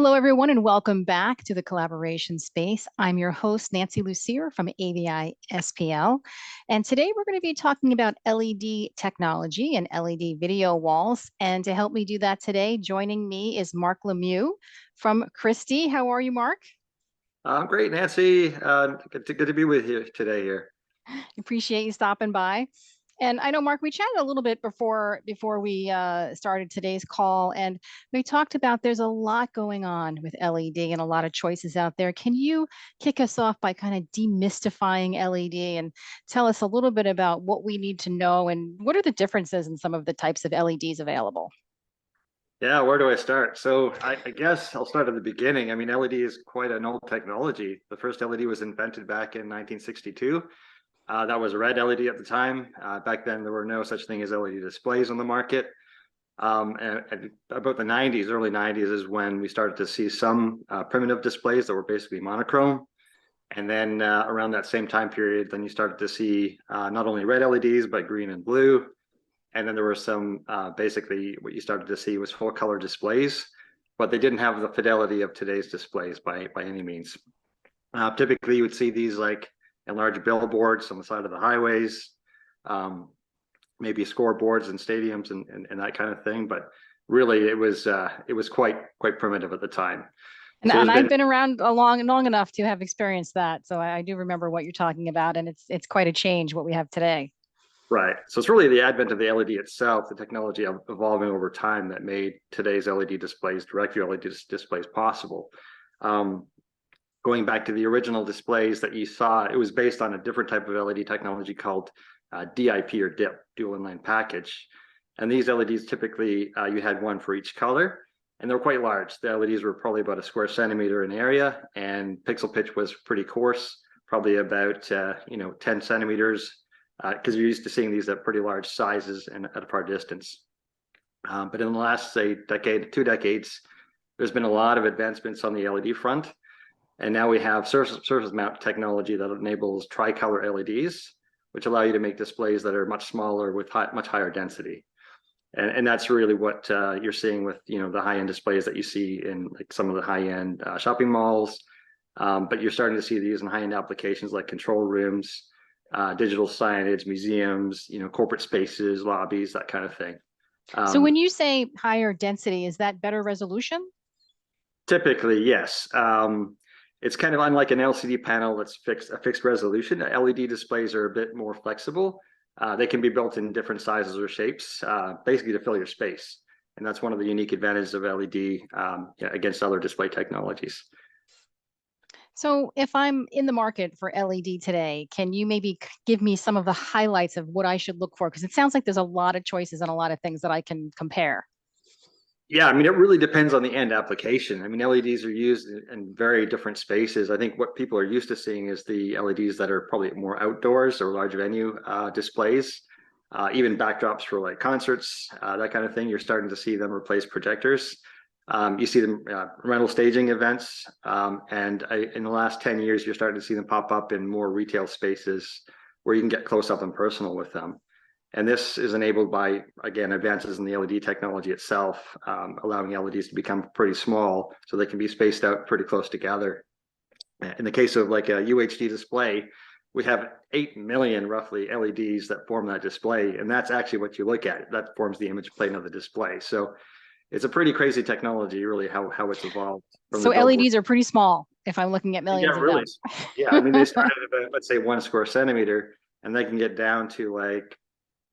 Hello, everyone, and welcome back to the collaboration space. I'm your host, Nancy Lussier from AVI-SPL. And today we're going to be talking about LED technology and LED video walls. And to help me do that today, joining me is Marc Lemieux from Christie. How are you, Marc? Great, Nancy. Good to be with you today here. Appreciate you stopping by. And I know, Marc, we chatted a little bit before we started today's call, and we talked about there's a lot going on with LED and a lot of choices out there. Can you kick us off by kind of demystifying LED and tell us a little bit about what we need to know and what are the differences in some of the types of LEDs available? Yeah, where do I start? So I guess I'll start at the beginning. I mean, LED is quite an old technology. The first LED was invented back in 1962. That was a red LED at the time. Back then, there were no such thing as LED displays on the market. And about the 90s, early 90s is when we started to see some primitive displays that were basically monochrome. And then around that same time period, then you started to see not only red LEDs, but green and blue. And then there were some, basically what you started to see was full color displays, but they didn't have the fidelity of today's displays by any means. Typically, you would see these like in large billboards on the side of the highways, maybe scoreboards in stadiums and that kind of thing. But really, it was quite primitive at the time. And I've been around long enough to have experienced that, so I do remember what you're talking about, and it's quite a change what we have today. Right. So it's really the advent of the LED itself, the technology evolving over time that made today's LED displays, direct view LED displays possible. Going back to the original displays that you saw, it was based on a different type of LED technology called DIP or DIP, dual inline package. And these LEDs typically, you had one for each color, and they're quite large. The LEDs were probably about a square centimeter in area, and pixel pitch was pretty coarse, probably about 10 centimeters. Because you're used to seeing these at pretty large sizes and at a far distance. But in the last, say, decade, 2 decades, there's been a lot of advancements on the LED front. And now we have surface mount technology that enables tricolor LEDs, which allow you to make displays that are much smaller with much higher density. And that's really what you're seeing with the high-end displays that you see in like some of the high-end shopping malls. But you're starting to see these in high-end applications like control rooms, digital signage, museums, corporate spaces, lobbies, that kind of thing. So when you say higher density, is that better resolution? Typically, yes. It's kind of unlike an LCD panel that's a fixed resolution. LED displays are a bit more flexible. They can be built in different sizes or shapes, basically to fill your space. And that's one of the unique advantages of LED against other display technologies. So if I'm in the market for LED today, can you maybe give me some of the highlights of what I should look for? Because it sounds like there's a lot of choices and a lot of things that I can compare. Yeah, I mean, it really depends on the end application. I mean, LEDs are used in very different spaces. I think what people are used to seeing is the LEDs that are probably more outdoors or large venue displays, even backdrops for like concerts, that kind of thing. You're starting to see them replace projectors. You see them rental staging events, and in the last 10 years, you're starting to see them pop up in more retail spaces where you can get close up and personal with them. And this is enabled by, again, advances in the LED technology itself, allowing LEDs to become pretty small so they can be spaced out pretty close together. In the case of like a UHD display, we have 8 million roughly LEDs that form that display, and that's actually what you look at. That forms the image plane of the display. So it's a pretty crazy technology, really, how it's evolved. So LEDs are pretty small if I'm looking at millions of them. Yeah, I mean, they started at about, let's say, 1 square centimeter, and they can get down to like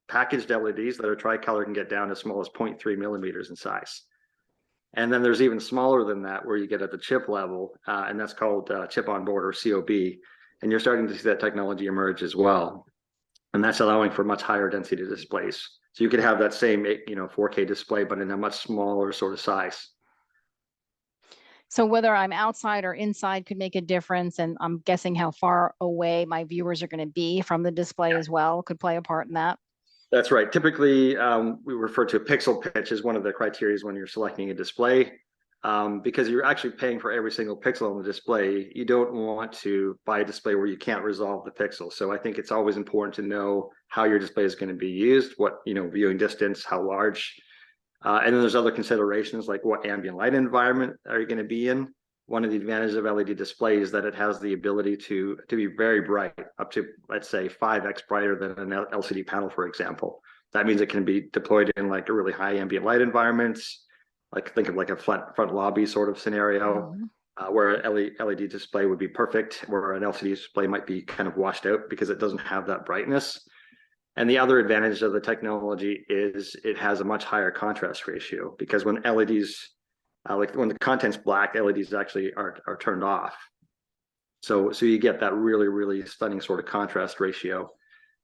packaged LEDs that are tricolor can get down as small as 0.3 millimeters in size. And then there's even smaller than that where you get at the chip level, and that's called chip on board or COB. And you're starting to see that technology emerge as well. And that's allowing for much higher density displays. So you could have that same 4K display, but in a much smaller sort of size. So whether I'm outside or inside could make a difference. And I'm guessing how far away my viewers are going to be from the display as well could play a part in that. That's right. Typically, we refer to pixel pitch as one of the criteria when you're selecting a display, because you're actually paying for every single pixel on the display. You don't want to buy a display where you can't resolve the pixel. So I think it's always important to know how your display is going to be used, what viewing distance, how large, And then there's other considerations like what ambient light environment are you going to be in. One of the advantages of LED display is that it has the ability to be very bright, up to, let's say, 5x brighter than an LCD panel, for example. That means it can be deployed in like a really high ambient light environments, like think of like a front lobby sort of scenario, where an LED display would be perfect, where an LCD display might be kind of washed out because it doesn't have that brightness. And the other advantage of the technology is it has a much higher contrast ratio, because when LEDs, like when the content's black, LEDs actually are turned off. So you get that really, really stunning sort of contrast ratio.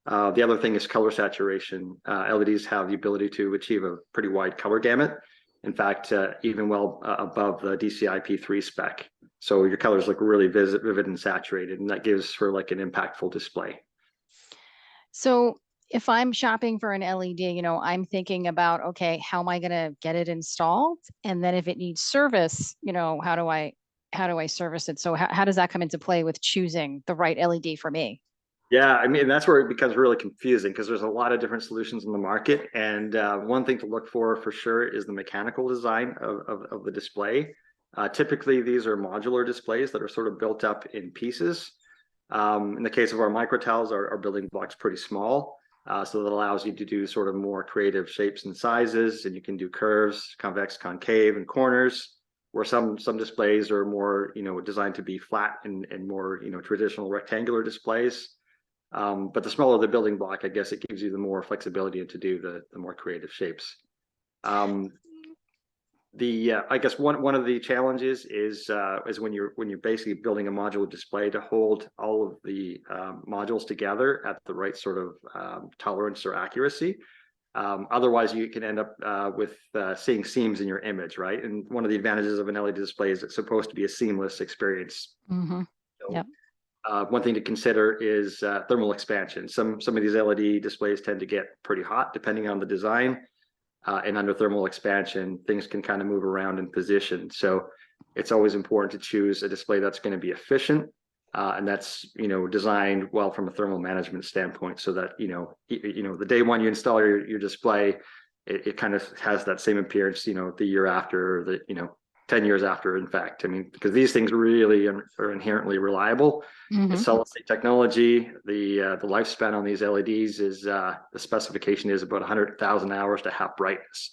The other thing is color saturation. LEDs have the ability to achieve a pretty wide color gamut. In fact, even well above the DCI P3 spec. So your colors look really vivid and saturated, and that gives for like an impactful display. So if I'm shopping for an LED, I'm thinking about, okay, how am I going to get it installed? And then if it needs service, how do I service it? So how does that come into play with choosing the right LED for me? Yeah, I mean, that's where it becomes really confusing, because there's a lot of different solutions in the market. And one thing to look for sure is the mechanical design of the display. Typically, these are modular displays that are sort of built up in pieces. In the case of our microtiles, our building block's pretty small. So that allows you to do sort of more creative shapes and sizes, and you can do curves, convex, concave, and corners, where some displays are more, designed to be flat and more, traditional rectangular displays. But the smaller the building block, I guess it gives you the more flexibility to do the more creative shapes. I guess one of the challenges is when you're basically building a modular display to hold all of the modules together at the right sort of tolerance or accuracy. Otherwise, you can end up with seeing seams in your image, right? And one of the advantages of an LED display is it's supposed to be a seamless experience. Mm-hmm. So, Yep. one thing to consider is thermal expansion. Some of these LED displays tend to get pretty hot depending on the design. And under thermal expansion, things can kind of move around in position. So it's always important to choose a display that's going to be efficient, and that's designed well from a thermal management standpoint, so that the day one you install your display, it kind of has that same appearance the year after, or 10 years after, in fact. I mean, because these things really are inherently reliable. Mm-hmm. It's solid state technology. The lifespan on these LEDs is the specification is about 100,000 hours to half brightness.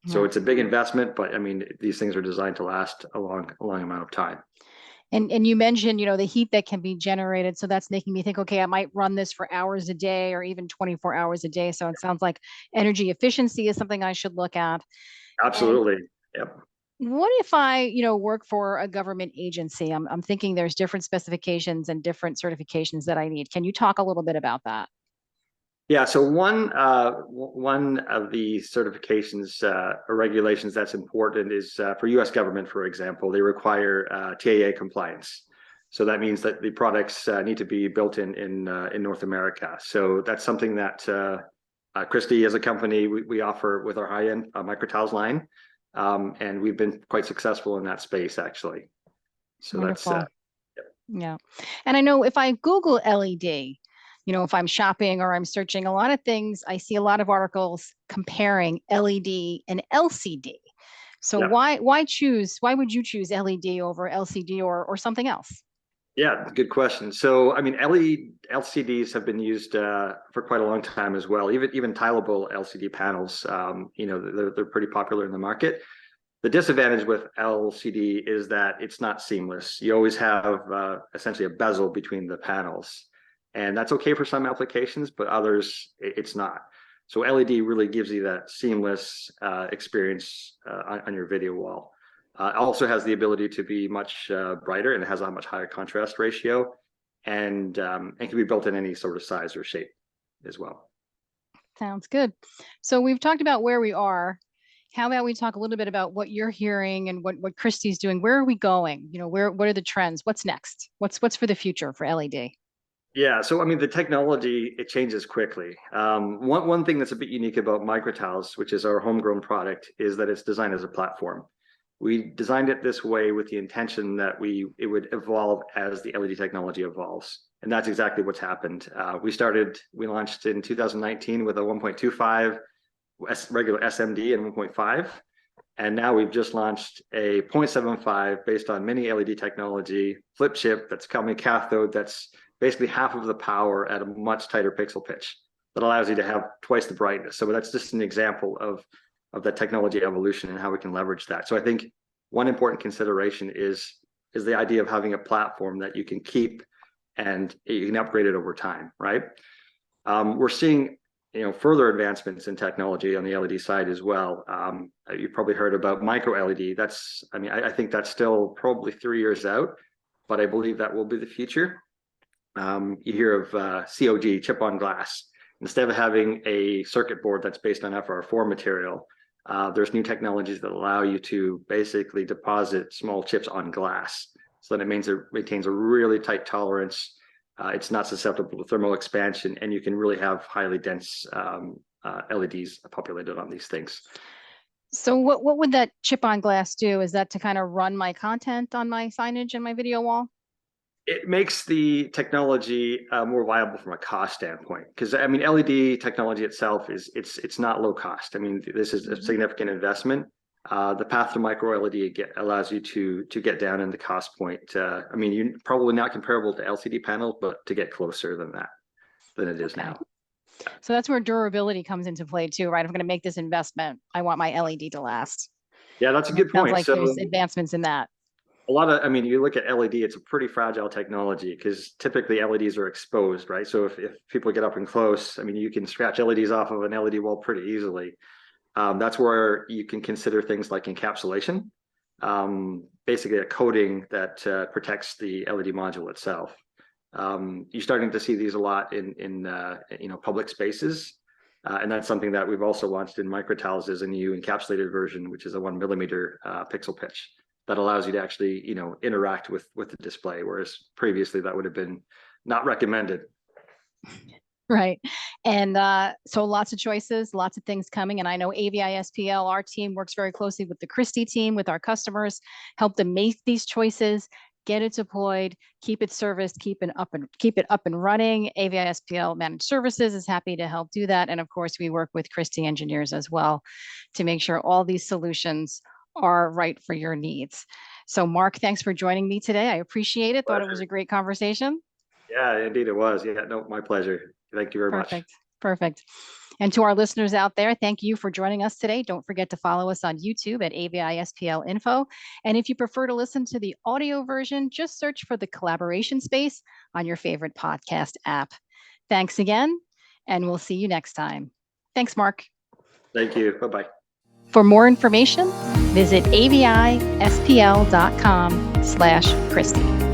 So it's a big investment, but I mean, these things are designed to last a long amount of time. And you mentioned, the heat that can be generated. So that's making me think, okay, I might run this for hours a day or even 24 hours a day. So it sounds like energy efficiency is something I should look at. Absolutely. Yep. What if I, work for a government agency? I'm thinking there's different specifications and different certifications that I need. Can you talk a little bit about that? Yeah, so one of the certifications or regulations that's important is for U.S. government, for example, they require TAA compliance. So that means that the products need to be built in North America. So that's something that Christie, as a company, we offer with our high-end microtiles line, and we've been quite successful in that space, actually. So Wonderful. that's Yeah. And I know if I Google LED, if I'm shopping or I'm searching a lot of things, I see a lot of articles comparing LED and LCD. So yeah. why would you choose LED over LCD or something else? Yeah, good question. So, I mean, LCDs have been used for quite a long time as well. Even tileable LCD panels, they're pretty popular in the market. The disadvantage with LCD is that it's not seamless. You always have essentially a bezel between the panels, and that's okay for some applications, but others it's not. So LED really gives you that seamless experience on your video wall. It also has the ability to be much brighter, and it has a much higher contrast ratio, and can be built in any sort of size or shape as well. Sounds good. So we've talked about where we are. How about we talk a little bit about what you're hearing and what Christie's doing? Where are we going? What are the trends? What's next? What's for the future for LED? Yeah, so I mean, the technology, it changes quickly. One thing that's a bit unique about microtiles, which is our homegrown product, is that it's designed as a platform. We designed it this way with the intention that it would evolve as the LED technology evolves. And that's exactly what's happened. We launched in 2019 with a 1.25. regular SMD and 1.5. And now we've just launched a 0.75 based on mini LED technology, flip chip that's coming cathode that's basically half of the power at a much tighter pixel pitch that allows you to have twice the brightness. So that's just an example of the technology evolution and how we can leverage that. So I think one important consideration is the idea of having a platform that you can keep and you can upgrade it over time, right? We're seeing further advancements in technology on the LED side as well. You've probably heard about micro LED. I think that's still probably 3 years out, but I believe that will be the future. You hear of COG, chip on glass. Instead of having a circuit board that's based on FR4 material, there's new technologies that allow you to basically deposit small chips on glass. So that it means it maintains a really tight tolerance. It's not susceptible to thermal expansion, and you can really have highly dense LEDs populated on these things. So what would that chip on glass do? Is that to kind of run my content on my signage and my video wall? It makes the technology more viable from a cost standpoint, because I mean, LED technology itself it's not low cost. I mean, this is a significant investment. The path to micro LED allows you to get down in the cost point. I mean, you're probably not comparable to LCD panels, but to get closer than it is now. So that's where durability comes into play too, right? If I'm going to make this investment, I want my LED to last. Yeah, that's a good point. Sounds like there's advancements in that. I mean, you look at LED, it's a pretty fragile technology because typically LEDs are exposed, right? So if people get up and close, I mean, you can scratch LEDs off of an LED wall pretty easily. That's where you can consider things like encapsulation, basically a coating that protects the LED module itself. You're starting to see these a lot in public spaces, and that's something that we've also launched in microtiles as a new encapsulated version, which is a 1 millimeter pixel pitch that allows you to actually interact with the display, whereas previously that would have been not recommended. Right. And so lots of choices, lots of things coming. And I know AVI-SPL, our team works very closely with the Christie team, with our customers, help them make these choices, get it deployed, keep it serviced, keep it up and running. AVI-SPL Managed Services is happy to help do that. And of course, we work with Christie engineers as well to make sure all these solutions are right for your needs. So Marc, thanks for joining me today. I appreciate it. Thought it was a great conversation. Yeah, indeed it was. Yeah, no, my pleasure. Thank you very much. Perfect. And to our listeners out there, thank you for joining us today. Don't forget to follow us on YouTube at AVI-SPL Info. And if you prefer to listen to the audio version, just search for the Collaboration Space on your favorite podcast app. Thanks again, and we'll see you next time. Thanks, Marc. Thank you. Bye-bye. For more information, visit avispl.com/Christie.